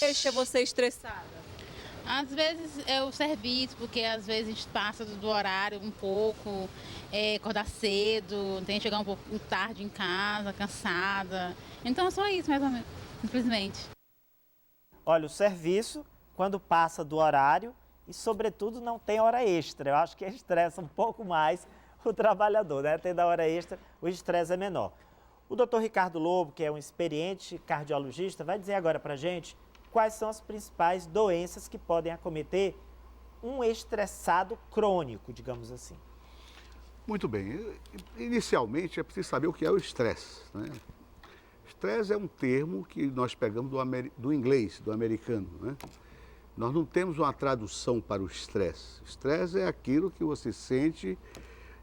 deixa você estressada? Às vezes é o serviço, porque às vezes a gente passa do horário um pouco, acordar cedo, tem que chegar um pouco tarde em casa, cansada. Então é só isso, mais ou menos, simplesmente. Olha, o serviço, quando passa do horário e, sobretudo, não tem hora extra. Eu acho que estressa um pouco mais o trabalhador, né? Tendo a hora extra, o estresse é menor. O doutor Ricardo Lobo, que é um experiente cardiologista, vai dizer agora pra gente quais são as principais doenças que podem acometer um estressado crônico, digamos assim. Muito bem. Inicialmente, é preciso saber o que é o estresse, né? Estresse é um termo que nós pegamos do inglês, do americano, né? Nós não temos uma tradução para o estresse. Estresse é aquilo que você sente,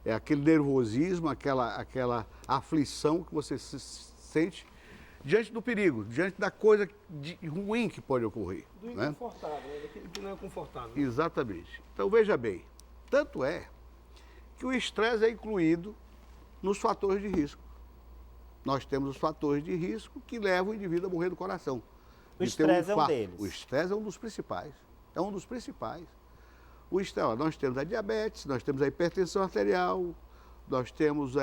é aquele nervosismo, aquela aflição que você sente diante do perigo, diante da coisa ruim que pode ocorrer. Do inconfortável, né? Daquilo que não é confortável. Exatamente. Então, veja bem, tanto é que o estresse é incluído nos fatores de risco. Nós temos os fatores de risco que levam o indivíduo a morrer do coração. O estresse é um deles. O estresse é um dos principais. É um dos principais. O estresse, nós temos a diabetes, nós temos a hipertensão arterial, nós temos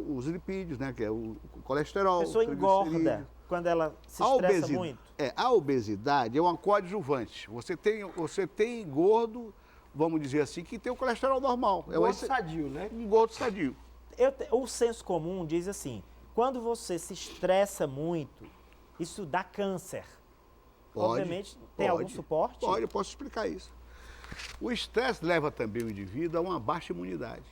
os lipídios, né, que é o colesterol. A pessoa engorda quando ela se estressa muito. A obesidade é um coadjuvante. Você tem gordo, vamos dizer assim, que tem o colesterol normal. Gordo sadio, né? Um gordo sadio. O senso comum diz assim, quando você se estressa muito, isso dá câncer. Obviamente, tem algum suporte? Pode, eu posso explicar isso. O estresse leva também o indivíduo a uma baixa imunidade.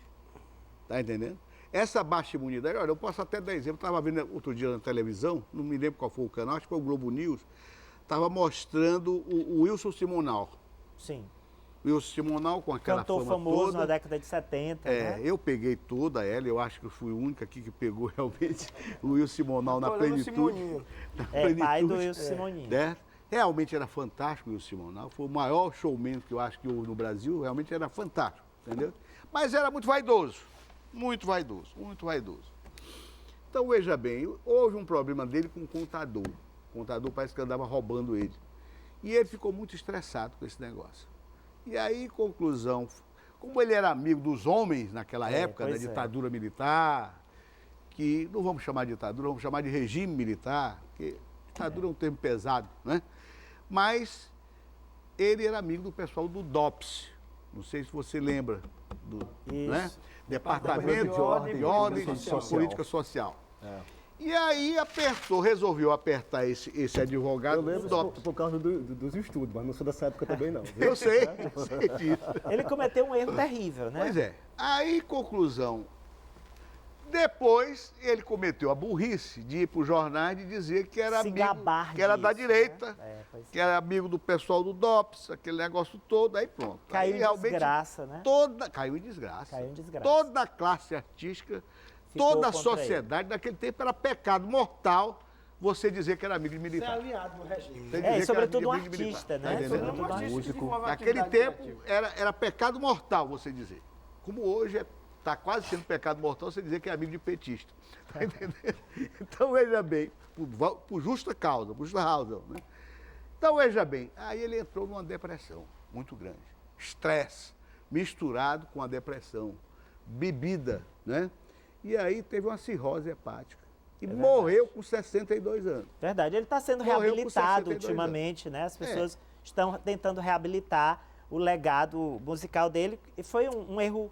Tá entendendo? Essa baixa imunidade, olha, eu posso até dar exemplo. Estava vendo outro dia na televisão, não me lembro qual foi o canal, acho que foi o Globo News, estava mostrando o Wilson Simonal. Sim. O Wilson Simonal com aquela cantor fama famoso toda. na década de 70, né? Eu peguei toda ela, eu acho que eu fui o único aqui que pegou realmente o Wilson Simonal na plenitude. Pai do Wilson Simoninho. Né? Realmente era fantástico o Wilson Simonal, foi o maior showman que eu acho que houve no Brasil, realmente era fantástico, entendeu? Mas era muito vaidoso, muito vaidoso, muito vaidoso. Então, veja bem, houve um problema dele com o contador. O contador parece que andava roubando ele. E ele ficou muito estressado com esse negócio. E aí, conclusão, como ele era amigo dos homens naquela época, da ditadura militar, que não vamos chamar de ditadura, vamos chamar de regime militar, porque ditadura é um termo pesado, né? Mas ele era amigo do pessoal do DOPS, não sei se você lembra, né? Departamento de Ordem e Política Social. E aí resolveu apertar esse advogado. Eu lembro por causa dos estudos, mas não sou dessa época também não. Eu sei disso. Ele cometeu um erro terrível, né? Pois é. Aí, conclusão, depois ele cometeu a burrice de ir para os jornais e dizer que era que era da direita, né? Que era amigo do pessoal do DOPS, aquele negócio todo, aí pronto. Caiu em desgraça, né? Caiu em desgraça. Caiu em desgraça. Toda a classe artística, toda a sociedade daquele tempo era pecado mortal você dizer que era amigo de militar. Ser aliado no regime. E sobretudo um artista, né? Sobretudo um músico. Naquele tempo era pecado mortal você dizer. Como hoje está quase sendo pecado mortal você dizer que é amigo de petista. Tá entendendo? Então, veja bem, por justa causa, por justa razão, né? Então, veja bem, aí ele entrou numa depressão muito grande. Estresse misturado com a depressão, bebida, né? E aí teve uma cirrose hepática. E morreu com 62 anos. Verdade, ele está sendo reabilitado ultimamente, né? As pessoas estão tentando reabilitar o legado musical dele. E foi um erro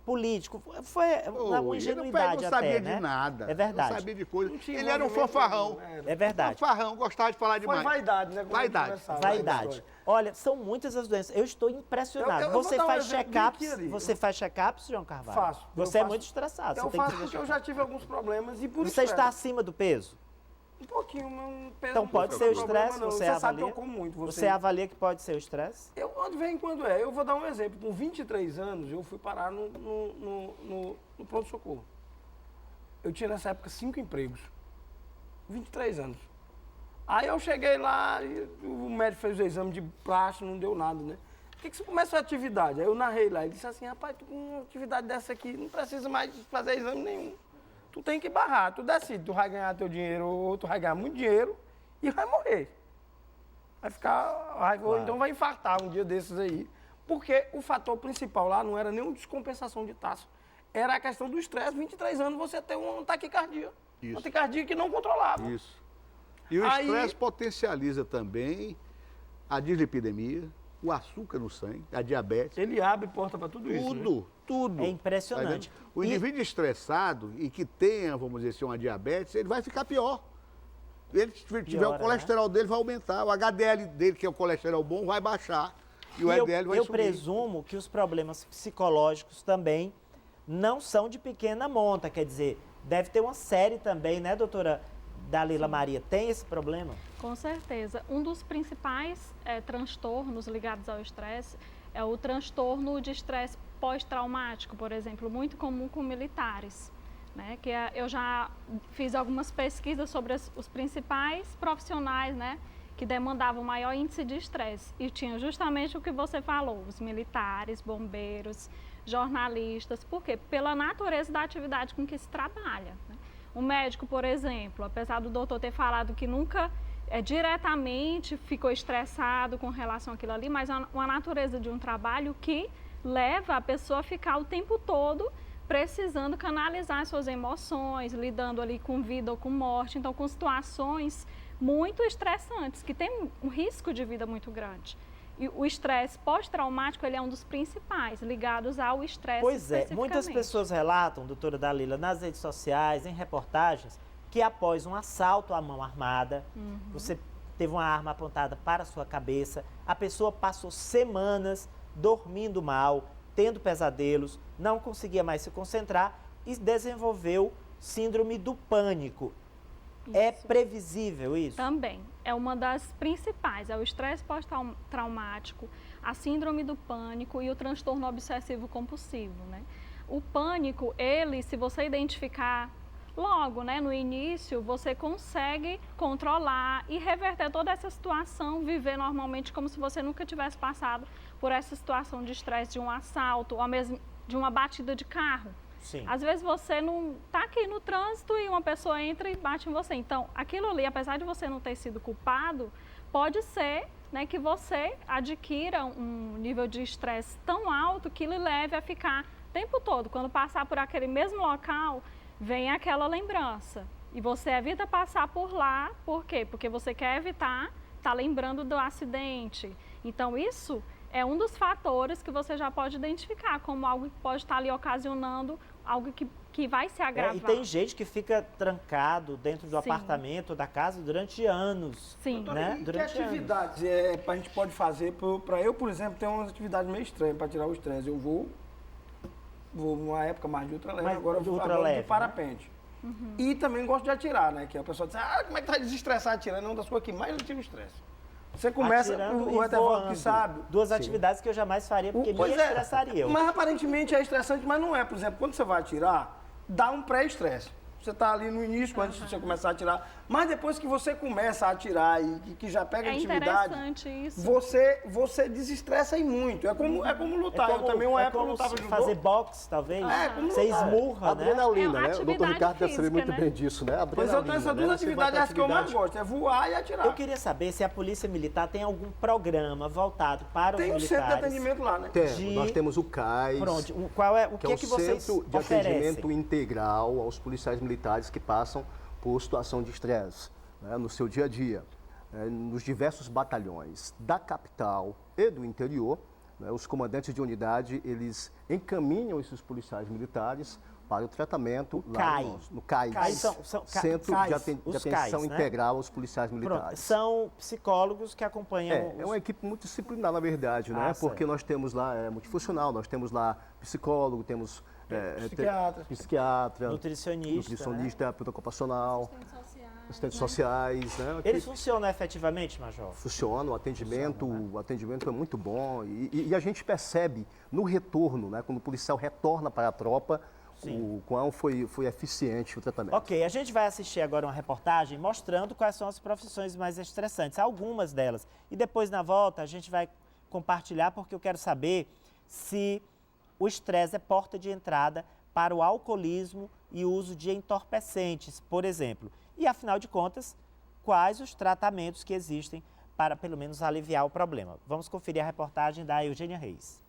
político, foi uma ingenuidade não sabia até, né? De nada. É verdade. Não sabia de coisa. Ele era um fanfarrão. É verdade. Fanfarrão, gostava de falar demais. Foi vaidade, né? Vaidade. Olha, são muitas as doenças. Eu estou impressionado. Você faz check-ups? Você faz check-ups, João Carvalho? Faço. Você é muito estressado. Eu faço porque eu já tive alguns problemas e por isso. Você está acima do peso? Um pouquinho, um peso. Então pode ser o estresse, você avalia? Sabe que eu como muito. Você avalia que pode ser o estresse? Eu, de vez em quando Eu vou dar um exemplo. Com 23 anos, eu fui parar no pronto-socorro. Eu tinha nessa época 5 empregos. 23 anos. Aí eu cheguei lá, e o médico fez o exame de plástico, não deu nada, né? Por que você começa a atividade? Aí eu narrei lá, ele disse assim, rapaz, tu com uma atividade dessa aqui, não precisa mais fazer exame nenhum. Tu tem que barrar, tu decide, tu vai ganhar teu dinheiro ou tu vai ganhar muito dinheiro e vai morrer. vai ficar raivoso, Claro. então vai infartar um dia desses aí. Porque o fator principal lá não era nem uma descompensação de taxa, era a questão do estresse. 23 anos você tem uma taquicardia. Isso. Uma taquicardia que não controlava. Isso. E o Aí- estresse potencializa também a dislipidemia, o açúcar no sangue, a diabetes. Ele abre porta para tudo isso. né? Tudo. É impressionante. Tá vendo? O E- indivíduo estressado e que tenha, vamos dizer assim, uma diabetes, ele vai ficar pior. Ele, se tiver Piora, o colesterol dele, vai aumentar. O HDL dele, que é o colesterol bom, vai baixar. E o E LDL vai eu subir. presumo que os problemas psicológicos também não são de pequena monta. Quer dizer, deve ter uma série também, né, doutora Dalila Maria? Tem esse problema? Com certeza. Um dos principais transtornos ligados ao estresse é o transtorno de estresse pós-traumático, por exemplo, muito comum com militares. Né? Eu já fiz algumas pesquisas sobre os principais profissionais, né, que demandavam maior índice de estresse. E tinha justamente o que você falou, os militares, bombeiros, jornalistas. Por quê? Pela natureza da atividade com que se trabalha. Né? O médico, por exemplo, apesar do doutor ter falado que nunca diretamente ficou estressado com relação àquilo ali, mas é uma natureza de um trabalho que leva a pessoa a ficar o tempo todo precisando canalizar suas emoções, lidando ali com vida ou com morte, então com situações muito estressantes, que tem um risco de vida muito grande. E o estresse pós-traumático, ele é um dos principais, ligados ao estresse Pois é, especificamente. muitas pessoas relatam, doutora Dalila, nas redes sociais, em reportagens, que após um assalto à mão armada, você teve uma arma apontada para a sua cabeça, a pessoa passou semanas dormindo mal, tendo pesadelos, não conseguia mais se concentrar e desenvolveu síndrome do pânico. É Isso. previsível isso? Também. É uma das principais, é o estresse pós-traumático, a síndrome do pânico e o transtorno obsessivo compulsivo, né? O pânico, ele, se você identificar logo, né, no início, você consegue controlar e reverter toda essa situação, viver normalmente como se você nunca tivesse passado por essa situação de estresse, de um assalto, ou mesmo de uma batida de carro. Sim. Às vezes você não está aqui no trânsito e uma pessoa entra e bate em você. Então, aquilo ali, apesar de você não ter sido culpado, pode ser, né, que você adquira um nível de estresse tão alto que lhe leve a ficar o tempo todo. Quando passar por aquele mesmo local, vem aquela lembrança. E você evita passar por lá, por quê? Porque você quer evitar estar lembrando do acidente. Então, isso é um dos fatores que você já pode identificar como algo que pode estar ali ocasionando algo que vai se agravar. E tem gente que fica trancado dentro do Sim. apartamento ou da casa durante anos. Sim. Né? E que Durante anos. atividades a gente pode fazer? Para eu, por exemplo, ter umas atividades meio estranhas para tirar o estresse. Eu vou numa época mais de ultraleve, Mais agora de eu vou ultraleve, agora de parapente. E também gosto de atirar, né? Que a pessoa diz, como é que tá desestressado atirando? É uma das coisas que mais tira o estresse. Você começa, Atirando o e Etevaldo voando. que sabe. Duas atividades que eu jamais faria, porque me Pois é, estressaria. mas aparentemente é estressante, mas não é. Por exemplo, quando você vai atirar, dá um pré-estresse. Você está ali no início, antes de você começar a atirar. Mas depois que você começa a atirar e que já pega a É atividade, interessante isso. você desestressa aí muito. É como lutar. Eu também, uma época, eu lutava judô. fazer boxe, talvez. como Você lutar. esmurra, né? Adrenalina, É, né? O doutor atividade Ricardo deve saber física, muito né? bem disso, né? Pois eu tenho essas duas atividades, as que eu mais gosto, é voar e atirar. Eu queria saber se a Polícia Militar tem algum programa voltado para os Tem um militares. centro de atendimento lá, né? Temos, de- nós temos o CAIS, Pronto, qual é, o que é o que vocês Centro de oferecem? Atendimento Integral aos policiais militares que passam por situação de estresse, né, no seu dia a dia, nos diversos batalhões da capital e do interior. Né, os comandantes de unidade, eles encaminham esses policiais militares para o tratamento lá no CAIS, CAIS Centro CAIS, de os Atenção CAIS, né? Integral aos policiais Pronto, militares. são psicólogos que acompanham É uma equipe multidisciplinar, na verdade, né? Ah, Porque certo. nós temos lá multifuncional, nós temos lá psicólogo, temos psiquiatra, nutricionista. Né? terapeuta ocupacional, assistentes sociais, né? Eles funcionam efetivamente, Major? Funcionam, o atendimento é muito bom e a gente percebe no retorno, né? Quando o policial retorna para a tropa, o quão foi eficiente o tratamento. Ok, a gente vai assistir agora uma reportagem mostrando quais são as profissões mais estressantes, algumas delas. E depois, na volta, a gente vai compartilhar, porque eu quero saber se o estresse é porta de entrada para o alcoolismo e o uso de entorpecentes, por exemplo. E, afinal de contas, quais os tratamentos que existem para pelo menos aliviar o problema. Vamos conferir a reportagem da Eugênia Reis.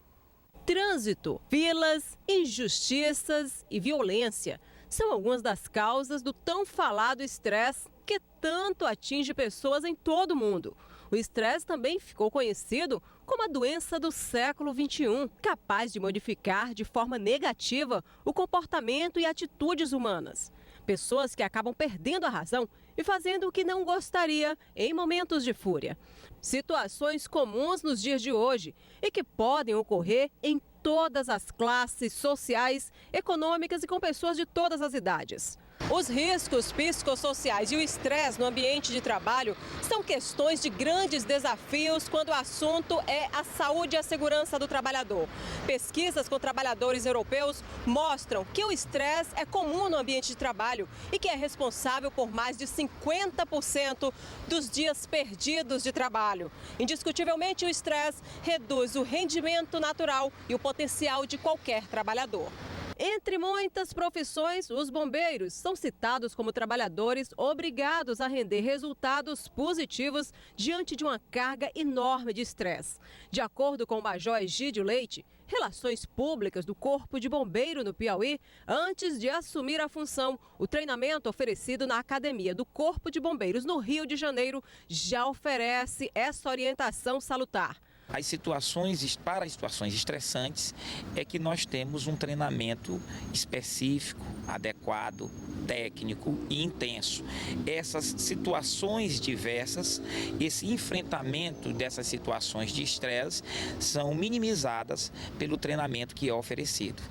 Trânsito, filas, injustiças e violência são algumas das causas do tão falado estresse que tanto atinge pessoas em todo o mundo. O estresse também ficou conhecido como a doença do século XXI, capaz de modificar de forma negativa o comportamento e atitudes humanas. Pessoas que acabam perdendo a razão e fazendo o que não gostaria em momentos de fúria. Situações comuns nos dias de hoje e que podem ocorrer em todas as classes sociais, econômicas e com pessoas de todas as idades. Os riscos psicossociais e o estresse no ambiente de trabalho são questões de grandes desafios quando o assunto é a saúde e a segurança do trabalhador. Pesquisas com trabalhadores europeus mostram que o estresse é comum no ambiente de trabalho e que é responsável por mais de 50% dos dias perdidos de trabalho. Indiscutivelmente, o estresse reduz o rendimento natural e o potencial de qualquer trabalhador. Entre muitas profissões, os bombeiros são citados como trabalhadores obrigados a render resultados positivos diante de uma carga enorme de estresse. De acordo com o Major Egídio Leite, Relações Públicas do Corpo de Bombeiro no Piauí, antes de assumir a função, o treinamento oferecido na Academia do Corpo de Bombeiros no Rio de Janeiro já oferece essa orientação salutar. Para as situações estressantes, é que nós temos um treinamento específico, adequado, técnico e intenso. Essas situações diversas, esse enfrentamento dessas situações de estresse são minimizadas pelo treinamento que é oferecido.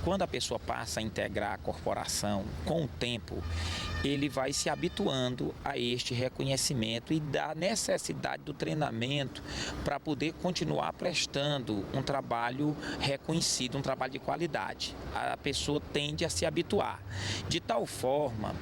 Quando a pessoa passa a integrar a corporação, com o tempo, ele vai se habituando a este reconhecimento e da necessidade do treinamento para poder continuar prestando um trabalho reconhecido, um trabalho de qualidade. A pessoa tende a se habituar, de tal forma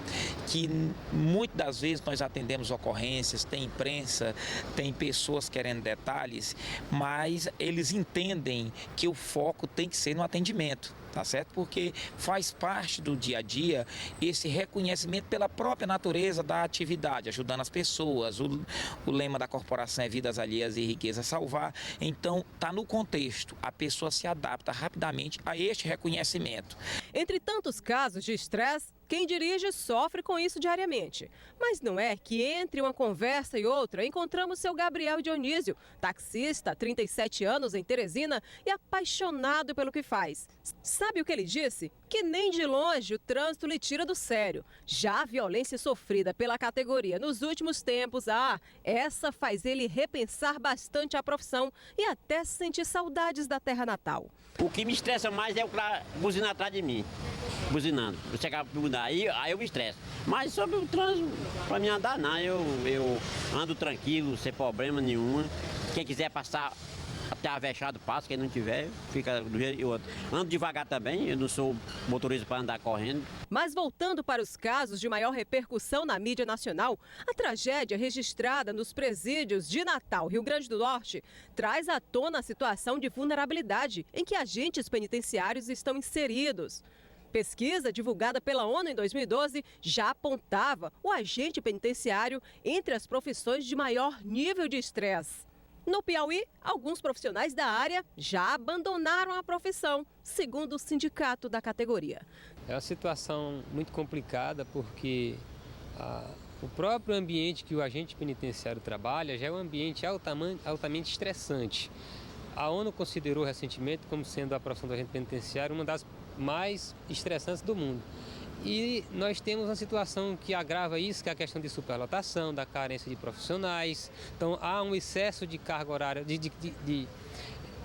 que muitas das vezes nós atendemos ocorrências, tem imprensa, tem pessoas querendo detalhes, mas eles entendem que o foco tem que ser no atendimento. Tá certo? Porque faz parte do dia a dia esse reconhecimento pela própria natureza da atividade, ajudando as pessoas. O lema da corporação é vidas alheias e riqueza salvar. Então, está no contexto. A pessoa se adapta rapidamente a este reconhecimento. Entre tantos casos de estresse, quem dirige sofre com isso diariamente. Mas não é que entre uma conversa e outra encontramos seu Gabriel Dionísio, taxista, 37 anos em Teresina e apaixonado pelo que faz. Sabe o que ele disse? Que nem de longe o trânsito lhe tira do sério. Já a violência sofrida pela categoria nos últimos tempos, essa faz ele repensar bastante a profissão e até sentir saudades da terra natal. O que me estressa mais é o cara buzinar atrás de mim, buzinando. Eu chegar para mudar, aí eu me estresso. Mas sobre o trânsito, para mim andar não, eu ando tranquilo, sem problema nenhum. Quem quiser passar até avexado passa, quem não tiver, fica do jeito e outro. Ando devagar também, eu não sou motorista para andar correndo. Mas voltando para os casos de maior repercussão na mídia nacional, a tragédia registrada nos presídios de Natal, Rio Grande do Norte, traz à tona a situação de vulnerabilidade em que agentes penitenciários estão inseridos. Pesquisa divulgada pela ONU em 2012 já apontava o agente penitenciário entre as profissões de maior nível de estresse. No Piauí, alguns profissionais da área já abandonaram a profissão, segundo o sindicato da categoria. É uma situação muito complicada porque o próprio ambiente que o agente penitenciário trabalha já é um ambiente altamente estressante. A ONU considerou recentemente como sendo a profissão do agente penitenciário uma das mais estressantes do mundo. E nós temos uma situação que agrava isso, que é a questão de superlotação, da carência de profissionais. Então há um excesso de carga horária, de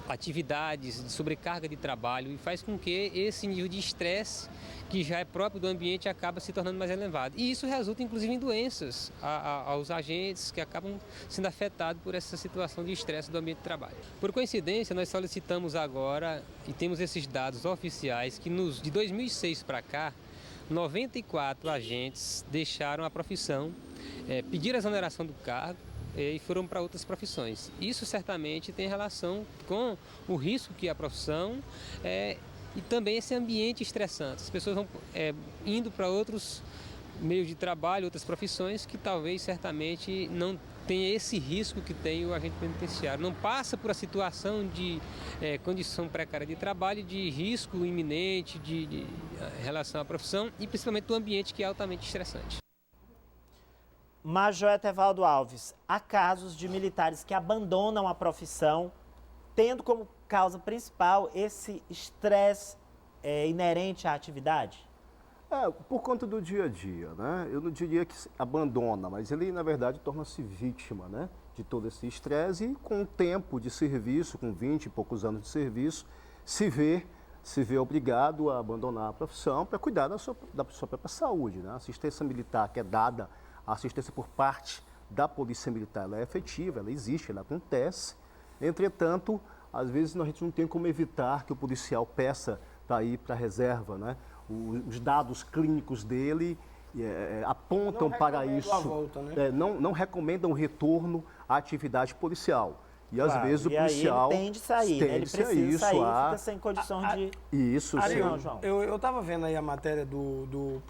atividades, de sobrecarga de trabalho e faz com que esse nível de estresse, que já é próprio do ambiente, acaba se tornando mais elevado. E isso resulta inclusive em doenças aos agentes que acabam sendo afetados por essa situação de estresse do ambiente de trabalho. Por coincidência, nós solicitamos agora, e temos esses dados oficiais, que de 2006 para cá, 94 agentes deixaram a profissão, pediram a exoneração do cargo e foram para outras profissões. Isso certamente tem relação com o risco que a profissão e também esse ambiente estressante. As pessoas vão indo para outros meios de trabalho, outras profissões que talvez certamente não tenha esse risco que tem o agente penitenciário. Não passa por a situação de condição precária de trabalho, de risco iminente de relação à profissão e principalmente do ambiente que é altamente estressante. Major Etevaldo Alves, há casos de militares que abandonam a profissão, tendo como causa principal esse estresse inerente à atividade? Por conta do dia a dia, né? Eu não diria que abandona, mas ele, na verdade, torna-se vítima, né, de todo esse estresse e com o tempo de serviço, com 20 e poucos anos de serviço, se vê obrigado a abandonar a profissão para cuidar da sua própria saúde, né? A assistência militar que é dada, a assistência por parte da Polícia Militar, ela é efetiva, ela existe, ela acontece. Entretanto, às vezes a gente não tem como evitar que o policial peça para ir para a reserva, né? Os dados clínicos dele apontam para isso. Volta, né? Não recomendam o retorno à atividade policial. E às vezes o policial aí ele tende a sair, né? Ele precisa sair, fica sem condição de... Isso, Ari, sim. João. Eu estava vendo aí a matéria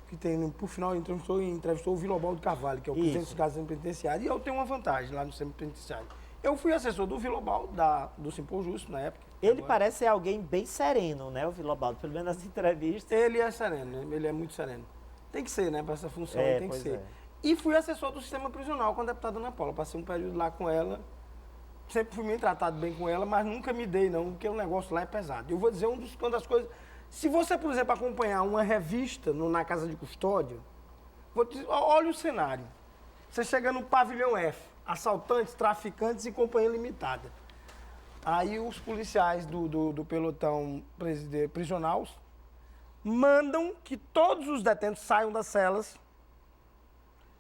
que tem, por final, entrevistou o Vilobaldo Carvalho, que é o presidente do Casamento Penitenciário, e eu tenho uma vantagem lá no Centro Penitenciário. Eu fui assessor do Vilobaldo, do Simpor Justo, na época. Ele parece ser alguém bem sereno, né, o Vilobaldo, pelo menos nas entrevistas. Ele é sereno, ele é muito sereno. Tem que ser, né, para essa função, tem que ser. E fui assessor do sistema prisional com a deputada Ana Paula. Passei um período lá com ela, sempre fui bem tratado bem com ela, mas nunca me dei não, porque o negócio lá é pesado. Eu vou dizer uma das coisas, se você, por exemplo, acompanhar uma revista na Casa de Custódia, vou dizer, olha o cenário. Você chega no pavilhão F, assaltantes, traficantes e companhia limitada. Aí os policiais do pelotão prisional mandam que todos os detentos saiam das celas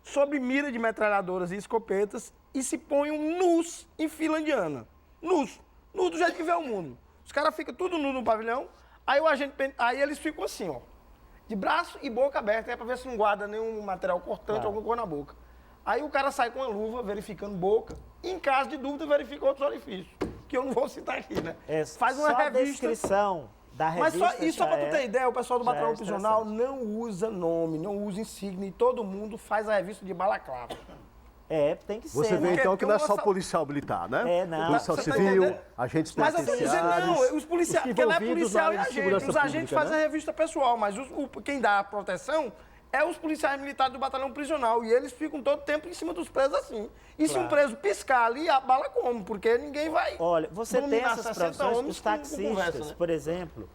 sob mira de metralhadoras e escopetas e se ponham nus em fila indiana. Nus do jeito que vê o mundo. Os caras ficam tudo nu no pavilhão, aí eles ficam assim, ó, de braço e boca aberta, para ver se não guarda nenhum material cortante ou alguma coisa na boca. Aí o cara sai com a luva, verificando boca, e em caso de dúvida, verifica outros orifícios, que eu não vou citar aqui, né? Faz uma revista. A descrição da revista. Mas só para tu ter ideia, o pessoal do batalhão prisional não usa nome, não usa insígnia, e todo mundo faz a revista de balaclava. Tem que ser. Você vê então que não é só policial militar, né? Não. Policial civil, agentes penitenciários. Mas não, os policiais, porque não é policial e agente. Os agentes fazem a revista pessoal, mas quem dá a proteção é os policiais militares do batalhão prisional. E eles ficam todo tempo em cima dos presos assim. E se um preso piscar ali, a bala come, porque ninguém vai. Olha, você tem essas profissões, os taxistas, né? Por exemplo,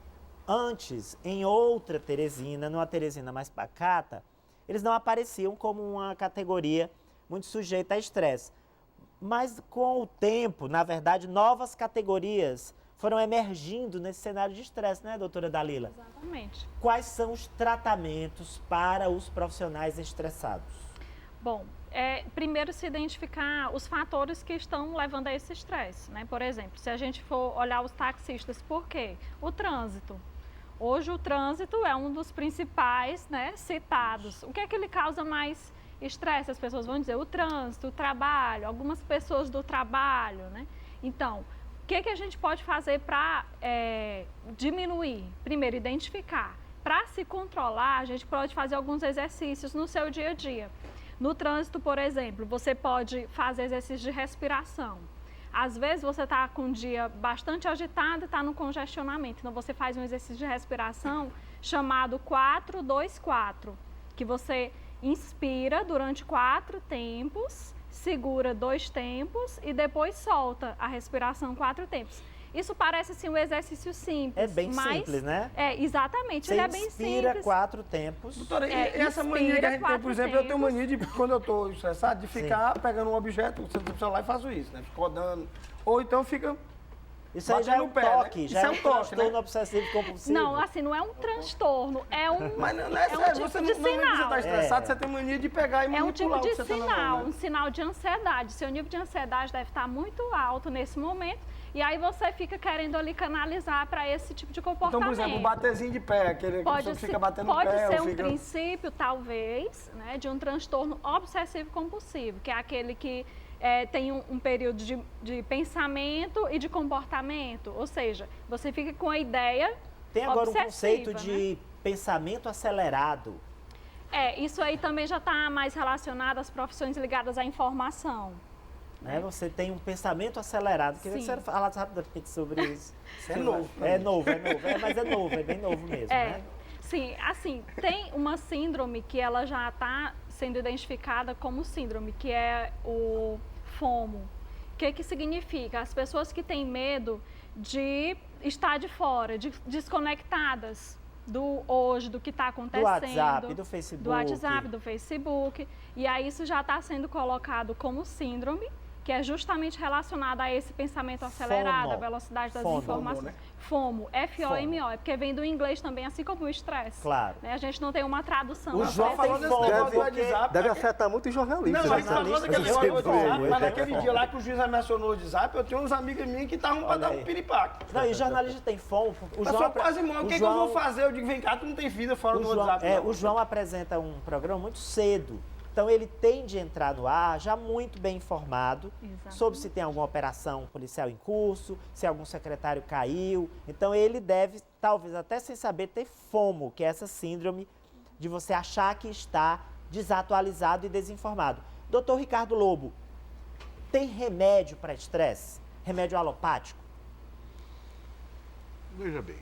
antes, em outra Teresina, numa Teresina mais pacata, eles não apareciam como uma categoria muito sujeita a estresse. Mas com o tempo, na verdade, novas categorias foram emergindo nesse cenário de estresse, né, doutora Dalila? Exatamente. Quais são os tratamentos para os profissionais estressados? Bom, primeiro se identificar os fatores que estão levando a esse estresse, né? Por exemplo, se a gente for olhar os taxistas, por quê? O trânsito. Hoje o trânsito é um dos principais, né, citados. O que é que ele causa mais estresse? As pessoas vão dizer o trânsito, o trabalho, algumas pessoas do trabalho, né? Então, o que a gente pode fazer para diminuir? Primeiro, identificar. Para se controlar, a gente pode fazer alguns exercícios no seu dia a dia. No trânsito, por exemplo, você pode fazer exercícios de respiração. Às vezes você está com um dia bastante agitado e está no congestionamento. Então, você faz um exercício de respiração chamado 4-2-4, que você inspira durante 4 tempos, segura 2 tempos e depois solta a respiração 4 tempos. Isso parece assim um exercício simples. É bem simples, né? Exatamente, você ele é bem simples. inspira 4 tempos. Doutora, e essa mania que a gente tem, por exemplo, eu tenho mania de, quando eu estou estressado, de ficar pegando um objeto, você celular e faço isso, né? Fico rodando. Ou então fica... Isso aí já é um toque, né? já é um transtorno, né? Obsessivo compulsivo. Não, assim, não é um transtorno, é um Mas não é sério, tipo você de não sinal. Você está estressado, você tem mania de pegar e manipular um tipo de o que você sinal, tá um sinal de ansiedade. Seu nível de ansiedade deve estar muito alto nesse momento e aí você fica querendo ali canalizar para esse tipo de comportamento. Então, por exemplo, um batezinho de pé, aquele que fica batendo no pé. Pode ser um princípio, talvez, né, de um transtorno obsessivo compulsivo, que é aquele que tem um período de pensamento e de comportamento, ou seja, você fica com a ideia Tem agora um conceito né? de pensamento acelerado. Isso aí também já está mais relacionado às profissões ligadas à informação. né? Você tem um pensamento acelerado. Queria que Sim. você falasse rapidamente sobre isso. Isso é novo. É novo. Mas é novo, é bem novo mesmo, né? Sim, assim, tem uma síndrome que ela já está sendo identificada como síndrome, que é o FOMO. O que significa? As pessoas que têm medo de estar de fora, desconectadas do hoje, do que está acontecendo. Do WhatsApp, do Facebook. Do WhatsApp, do Facebook. E aí isso já está sendo colocado como síndrome, que é justamente relacionada a esse pensamento acelerado, a velocidade das informações. Né? FOMO, F-O-M-O, é porque vem do inglês também, assim como o estresse. Claro. Né? A gente não tem uma tradução. O João falou desse negócio do WhatsApp. Deve afetar muito os jornalistas. Não, mas falou daquele negócio do WhatsApp, mas naquele FOMO. dia lá que o juiz mencionou o WhatsApp, eu tenho uns amigos minhos que estavam para dar um piripaque. Não, e jornalista tem FOMO. O João quase morre. O que eu vou fazer? Eu digo, vem cá, tu não tem vida fora do WhatsApp. O João apresenta um programa muito cedo. Então, ele tem de entrar no ar já muito bem informado sobre se tem alguma operação policial em curso, se algum secretário caiu. Então, ele deve, talvez até sem saber, ter FOMO, que é essa síndrome de você achar que está desatualizado e desinformado. Doutor Ricardo Lobo, tem remédio para estresse? Remédio alopático? Veja bem,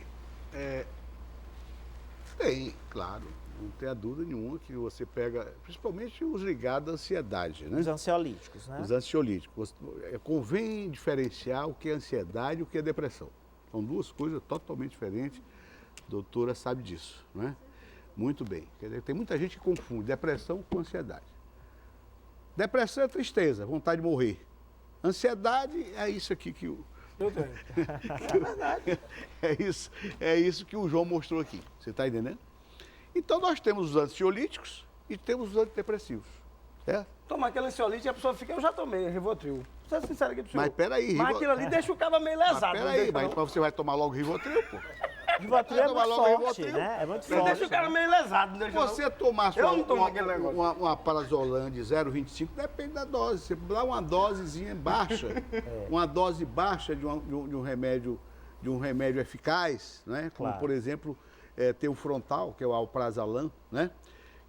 tem, claro. Não tem a dúvida nenhuma que você pega, principalmente os ligados à ansiedade, né? Os ansiolíticos, né? Os ansiolíticos. Convém diferenciar o que é ansiedade e o que é depressão. São duas coisas totalmente diferentes. A doutora sabe disso, não é? Muito bem. Quer dizer, tem muita gente que confunde depressão com ansiedade. Depressão é tristeza, vontade de morrer. Ansiedade é isso aqui que o... Eu tenho. É verdade. É isso que o João mostrou aqui. Você está entendendo? Então, nós temos os ansiolíticos e temos os antidepressivos, certo? Tomar aquele ansiolítico e a pessoa fica, eu já tomei, Rivotril. Vou ser sincero aqui pro senhor. Mas peraí, Mas aquilo ali deixa o cara meio lesado. Mas peraí, mas você vai tomar logo Rivotril, pô? Rivotril é Vai tomar muito logo forte, Rivotril. né? É muito Você forte. deixa o cara meio lesado. Não deixa Você tomar Eu não tomo aquele negócio. uma Parazolam de 0,25, depende da dose. Você dá uma dosezinha baixa, uma dose baixa de um remédio eficaz, né? Como, Claro. por exemplo, tem o Frontal, que é o Alprazolam, né?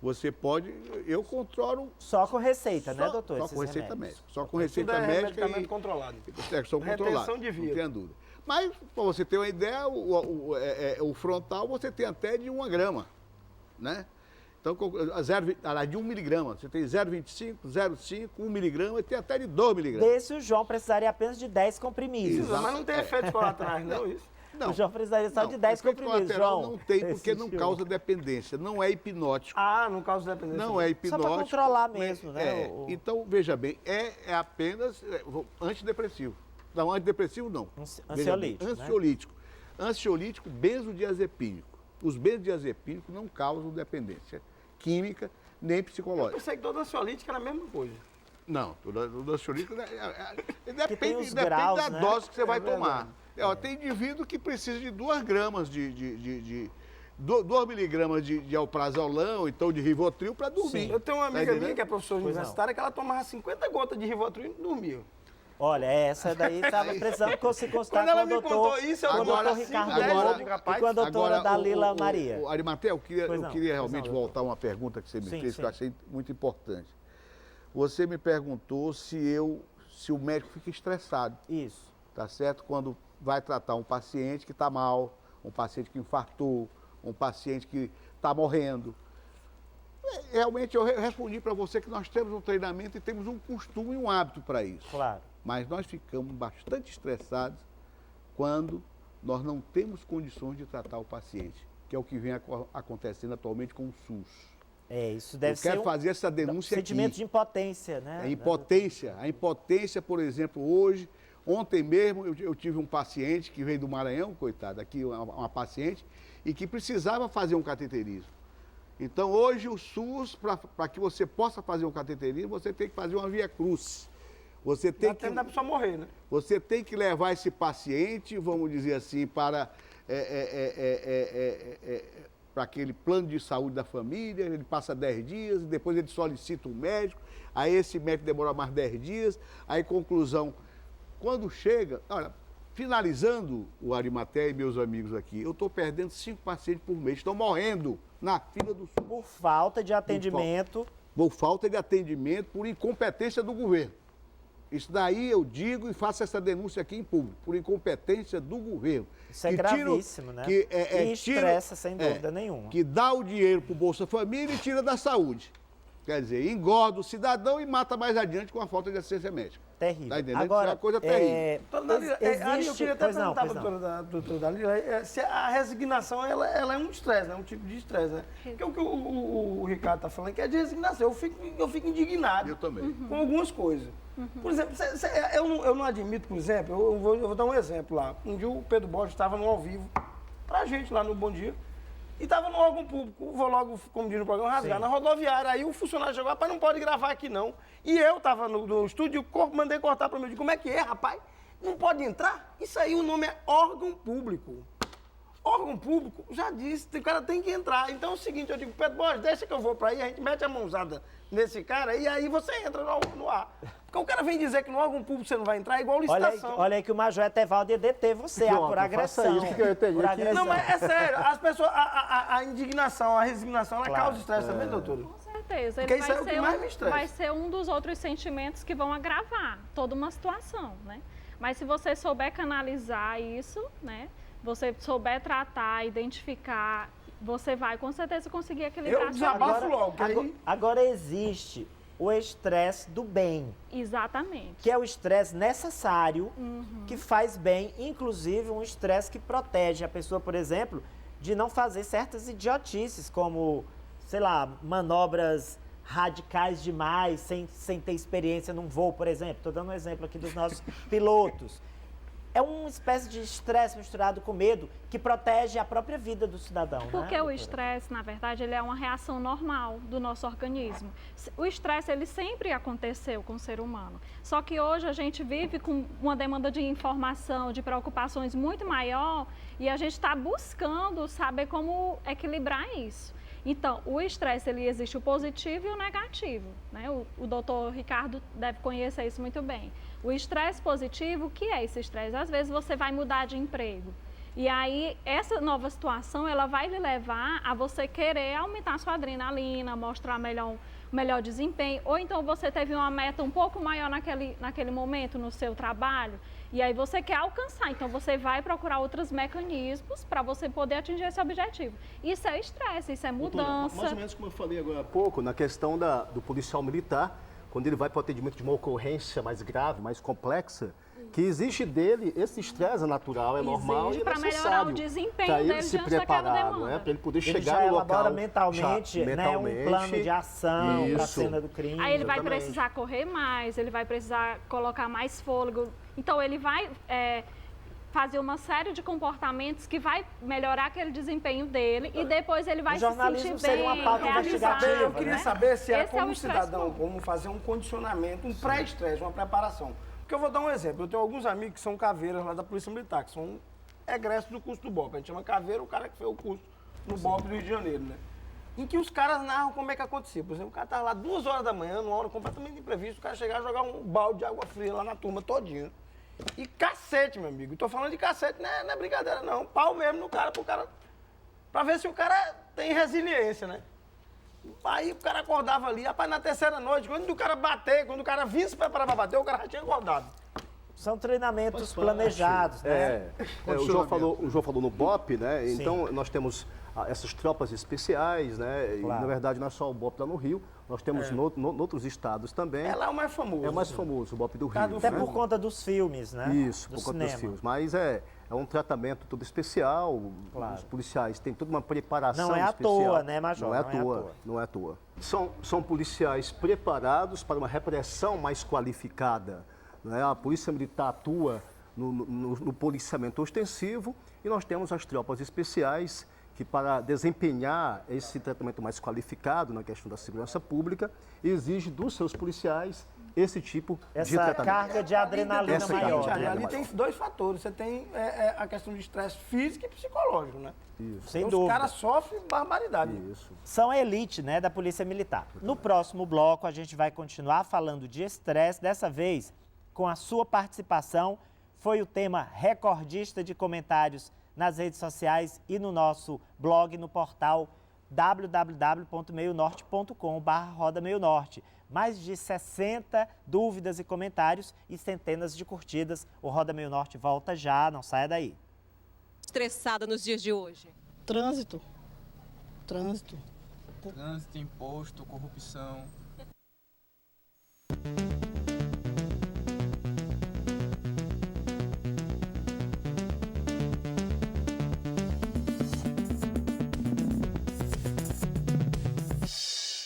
Você pode, eu controlo... Só com receita, né, doutor? Só esses com receita remédios? médica. Só com receita Tudo é médica medicamento controlado. São Retenção controlados, de via. não tenha dúvida. Mas, para você ter uma ideia, o Frontal você tem até de 1 grama, né? Então, de 1 miligrama, você tem 0,25, 0,5, 1 miligrama e tem até de 2 miligramas. Desse o João precisaria apenas de 10 comprimidos. Isso, mas não tem efeitos colaterais, não, isso. O João precisaria só de 10 efeito comprimidos, colateral João. não tem, porque Esse não João. causa dependência, não é hipnótico. Ah, não causa dependência. Não é Só hipnótico. para controlar mesmo, né? Então, veja bem, é apenas antidepressivo. Não, antidepressivo não. Veja bem, Ansiolítico, né? ansiolítico. Ansiolítico, benzodiazepínico. Os benzodiazepínicos não causam dependência química nem Eu psicológica. pensei que toda ansiolítica era a mesma coisa. Não, o ansiolítico tem depende os graus, da né? dose que você vai verdade. tomar. Tem indivíduo que precisa de 2 gramas 2 miligramas de alprazolam, ou então de Rivotril, para dormir. Eu tenho uma Tá amiga minha entendendo? que é professora Pois universitária que ela tomava 50 gotas de Rivotril e não dormia. Olha, essa daí estava precisando se consultar Quando ela com o me doutor, contou isso, eu com o agora doutor sim, Ricardo 10 Lobo anos, rapaz. e com a doutora Dalila Maria. O Arimatea, Pois eu não, queria pois realmente não, voltar a uma pergunta que você me Sim, fez, sim. que eu achei muito importante. Você me perguntou se o médico fica estressado, Isso. tá certo? Quando vai tratar um paciente que está mal, um paciente que infartou, um paciente que está morrendo. Realmente, eu respondi para você que nós temos um treinamento e temos um costume e um hábito para isso. Claro. Mas nós ficamos bastante estressados quando nós não temos condições de tratar o paciente, que é o que vem acontecendo atualmente com o SUS. Isso deve Eu ser quero fazer essa denúncia sentimento aqui. de impotência, né? A impotência, por exemplo, hoje, ontem mesmo eu tive um paciente que veio do Maranhão, coitado, aqui uma paciente, e que precisava fazer um cateterismo. Então, hoje o SUS, para que você possa fazer um cateterismo, você tem que fazer uma via cruz. Você tem que... Dá pra morrer, né? Você tem que levar esse paciente, vamos dizer assim, para aquele plano de saúde da família, ele passa 10 dias, depois ele solicita um médico, aí esse médico demora mais 10 dias, aí conclusão, quando chega, olha, finalizando o Arimatea e meus amigos aqui, eu estou perdendo 5 pacientes por mês, estão morrendo na fila do SUS. Por falta de atendimento. Por falta de atendimento, por incompetência do governo. Isso daí eu digo e faço essa denúncia aqui em público, por incompetência do governo. Isso é que gravíssimo, né? Que E estressa, sem dúvida nenhuma. Que dá o dinheiro para o Bolsa Família e tira da saúde. Quer dizer, engorda o cidadão e mata mais adiante com a falta de assistência médica. Terrível. Tá entendendo? Agora, Isso é uma coisa terrível. Eu queria até Pois não, perguntar pois para não. a doutora Dalila se a resignação ela é um estresse, né? Um tipo de estresse, né? Porque o que o Ricardo está falando que é de resignação. Eu fico indignado Eu também. com algumas coisas. Por exemplo, eu não admito, por exemplo, eu vou dar um exemplo lá. Um dia o Pedro Borges estava no ao vivo pra gente lá no Bom Dia. E estava no órgão público, vou logo, como diz no programa, rasgar, na rodoviária. Aí o funcionário chegou, rapaz, não pode gravar aqui não. E eu estava no estúdio, mandei cortar para mim. Eu digo, como é que é, rapaz? Não pode entrar? Isso aí o nome é órgão público. Órgão público, já disse, o cara tem que entrar. Então é o seguinte, eu digo, Pedro Borges, deixa que eu vou para aí, a gente mete a mãozada nesse cara e aí você entra no ar. Porque o cara vem dizer que no órgão público você não vai entrar, é igual licitação. Olha aí que o Major Etevaldo ia deter você por agressão. Por agressão. Não, mas é sério, as pessoas, a indignação, a resignação, ela causa estresse também, doutora? Com certeza. Porque Ele isso é o que mais me estressa. vai ser um dos outros sentimentos que vão agravar toda uma situação, né? Mas se você souber canalizar isso, né? Você souber tratar, identificar, você vai com certeza conseguir equilibrar Eu a sua vida. desabafo logo. Agora existe o estresse do bem, Exatamente. que é o estresse necessário, que faz bem, inclusive um estresse que protege a pessoa, por exemplo, de não fazer certas idiotices, como, sei lá, manobras radicais demais, sem ter experiência num voo, por exemplo. Estou dando um exemplo aqui dos nossos pilotos. É uma espécie de estresse misturado com medo que protege a própria vida do cidadão, Porque né, o estresse, na verdade, ele é uma reação normal do nosso organismo. O estresse, ele sempre aconteceu com o ser humano. Só que hoje a gente vive com uma demanda de informação, de preocupações muito maior e a gente está buscando saber como equilibrar isso. Então, o estresse, ele existe o positivo e o negativo, né? O doutor Ricardo deve conhecer isso muito bem. O estresse positivo, o que é esse estresse? Às vezes você vai mudar de emprego. E aí, essa nova situação, ela vai lhe levar a você querer aumentar a sua adrenalina, mostrar melhor desempenho. Ou então você teve uma meta um pouco maior naquele momento no seu trabalho. E aí você quer alcançar, então você vai procurar outros mecanismos para você poder atingir esse objetivo. Isso é estresse, isso é mudança. Mais ou menos como eu falei agora há pouco, na questão do policial militar, quando ele vai para o atendimento de uma ocorrência mais grave, mais complexa, que exige dele esse estresse natural, é normal e é para necessário. melhorar o desempenho para ele dele se diante daquela preparar, demanda. para ele poder Ele chegar já no elabora local mentalmente, né, um plano de ação para a Isso. cena do crime. Aí ele vai Exatamente. precisar correr mais, ele vai precisar colocar mais fôlego. Então ele vai fazer uma série de comportamentos que vai melhorar aquele desempenho dele e depois ele vai O se jornalismo sentir seria bem, uma pauta realizado, investigativa, Eu queria né? saber se Esse como o estresse cidadão, bom. como fazer um condicionamento, um pré-estresse, uma preparação. Porque eu vou dar um exemplo. Eu tenho alguns amigos que são caveiras lá da Polícia Militar, que são egressos do curso do BOP. A gente chama caveira o cara que fez o curso no BOP do Rio de Janeiro, né? Em que os caras narram como é que acontecia. Por exemplo, o cara estava lá 2 horas da manhã, numa hora completamente imprevista, o cara chegar e jogar um balde de água fria lá na turma todinha. E cacete, meu amigo. Tô falando de cacete, não é brincadeira, não. Pau mesmo no cara, pra ver se o cara tem resiliência, né? Aí o cara acordava ali, rapaz, na terceira noite, quando o cara bater, quando o cara vinha se preparar pra bater, o cara já tinha acordado. São treinamentos planejados, né? O João falou no BOP, né? Sim. Então nós temos essas tropas especiais, né? E, Claro. na verdade não é só o BOP lá no Rio, nós temos em outros estados também. Ela é o mais famoso. É o mais famoso, o BOP do Rio. Até né? por conta dos filmes, né? Isso, do por conta cinema. dos filmes. Mas é um tratamento todo especial. Claro. Os policiais têm toda uma preparação Não é à especial. toa, né, Major? Não é à toa, não é à toa. São policiais preparados para uma repressão mais qualificada. Né? A Polícia Militar atua no policiamento ostensivo e nós temos as tropas especiais que, para desempenhar esse tratamento mais qualificado na questão da segurança pública, exige dos seus policiais esse tipo de Essa tratamento. carga de adrenalina Essa maior. carga de né? Ali tem 2 fatores. Você tem a questão de estresse físico e psicológico, né? Isso. Sem Então, dúvida. os caras sofrem barbaridade. Isso. São a elite, né, da Polícia Militar. No próximo bloco, a gente vai continuar falando de estresse, dessa vez com a sua participação. Foi o tema recordista de comentários nas redes sociais e no nosso blog, no portal www.meionorte.com/Roda Meio Norte. mais de 60 dúvidas e comentários e centenas de curtidas. O Roda Meio Norte volta já, não saia daí. Estressada nos dias de hoje? Trânsito, Trânsito, imposto, corrupção.